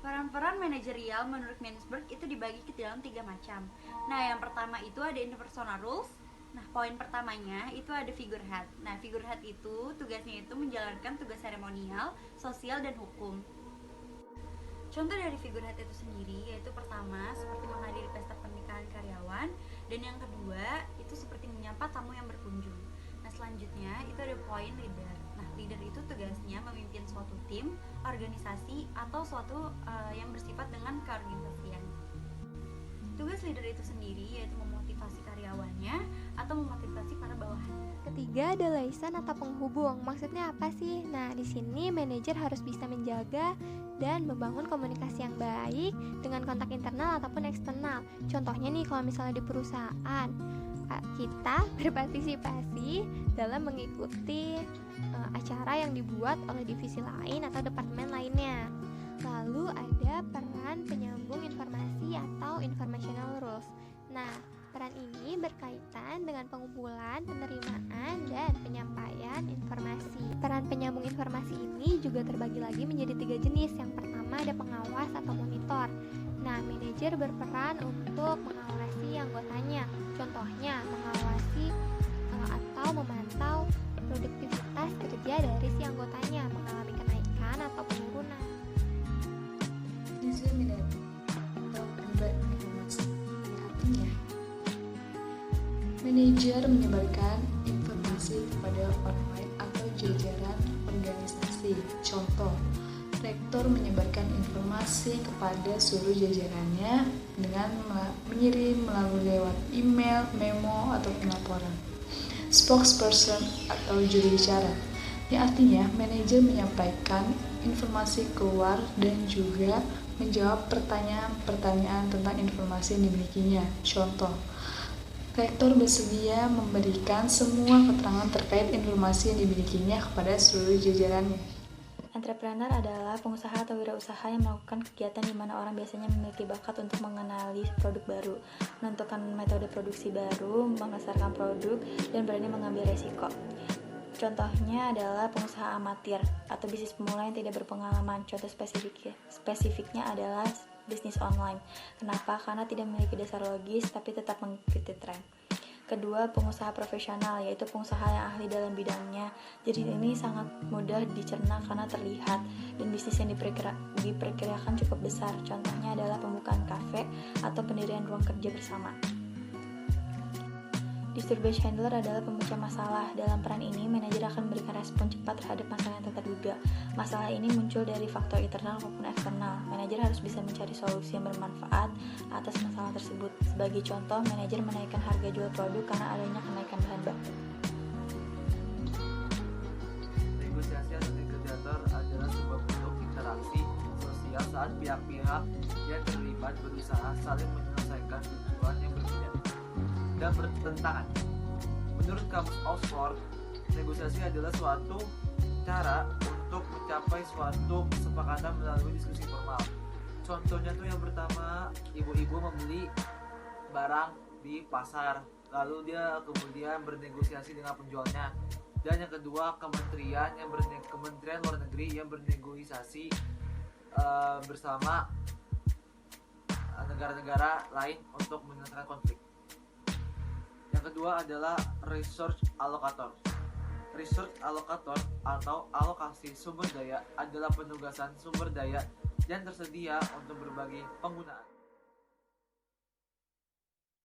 Peran-peran manajerial menurut Mansberg itu dibagi ke dalam 3 macam. Nah, yang pertama itu ada interpersonal rules. Nah, poin pertamanya itu ada figurehead. Nah, figurehead itu tugasnya itu menjalankan tugas seremonial, sosial, dan hukum. Contoh dari figurehead itu sendiri yaitu pertama seperti menghadiri pesta pernikahan karyawan, dan yang kedua itu seperti menyapa tamu yang berkunjung. Nah, selanjutnya itu ada poin leader. Nah, leader itu tugasnya memimpin suatu tim, organisasi, atau suatu yang bersifat dengan keorganisasian. Tugas leader itu sendiri yaitu memotivasi karyawannya atau memotivasi para bawahannya. Ketiga ada liaison atau penghubung. Maksudnya apa sih? Nah, di sini manajer harus bisa menjaga dan membangun komunikasi yang baik dengan kontak internal ataupun eksternal. Contohnya nih, kalau misalnya di perusahaan, kita berpartisipasi dalam mengikuti acara yang dibuat oleh divisi lain atau departemen lainnya. Lalu ada peran penyambung informasi atau informational rules. Nah, peran ini berkaitan dengan pengumpulan, penerimaan, dan penyampaian informasi. Peran penyambung informasi ini juga terbagi lagi menjadi 3 jenis. Yang pertama ada pengawas atau monitor. Nah, manajer berperan untuk mengawasi anggotanya. Contohnya, mengawasi atau memantau produktivitas kerja dari si anggotanya mengalami kenaikan atau penurunan. Disseminate atau penyebar informasi. Artinya, manajer menyebarkan informasi kepada orang lain atau jajaran organisasi. Contoh, rektor menyebarkan informasi kepada seluruh jajarannya dengan mengirim melalui lewat email, memo, atau laporan. Spokesperson atau juru bicara. Ini artinya manajer menyampaikan informasi keluar dan juga menjawab pertanyaan-pertanyaan tentang informasi yang dimilikinya. Contoh, rektor bersedia memberikan semua keterangan terkait informasi yang dimilikinya kepada seluruh jajarannya. Entrepreneur adalah pengusaha atau wirausaha yang melakukan kegiatan di mana orang biasanya memiliki bakat untuk mengenali produk baru, menentukan metode produksi baru, memasarkan produk, dan berani mengambil resiko. Contohnya adalah pengusaha amatir atau bisnis pemula yang tidak berpengalaman. Contoh spesifiknya adalah bisnis online. Kenapa? Karena tidak memiliki dasar logis tapi tetap mengikuti tren. Kedua, pengusaha profesional, yaitu pengusaha yang ahli dalam bidangnya. Jadi ini sangat mudah dicerna karena terlihat, dan bisnis yang diperkirakan cukup besar. Contohnya adalah pembukaan kafe atau pendirian ruang kerja bersama. Disturbance handler adalah pemecah masalah. Dalam peran ini, manajer akan memberikan respon cepat terhadap masalah yang tak terduga. Masalah ini muncul dari faktor internal maupun eksternal. Manajer harus bisa mencari solusi yang bermanfaat atas masalah tersebut. Sebagai contoh, manajer menaikkan harga jual produk karena adanya kenaikan bahan baku. Negosiasi atau negosiator adalah sebuah bentuk interaksi sosial saat pihak-pihak yang terlibat berusaha saling menyelesaikan tujuan yang berbeda dan bertentangan. Menurut kamus Oxford, negosiasi adalah suatu cara untuk mencapai suatu kesepakatan melalui diskusi formal. Contohnya tuh yang pertama, ibu-ibu membeli barang di pasar, lalu dia kemudian bernegosiasi dengan penjualnya. Dan yang kedua, Kementerian Luar Negeri yang bernegosiasi bersama negara-negara lain untuk menyelesaikan konflik. Yang kedua adalah resource allocator. Resource allocator atau alokasi sumber daya adalah penugasan sumber daya yang tersedia untuk berbagai penggunaan.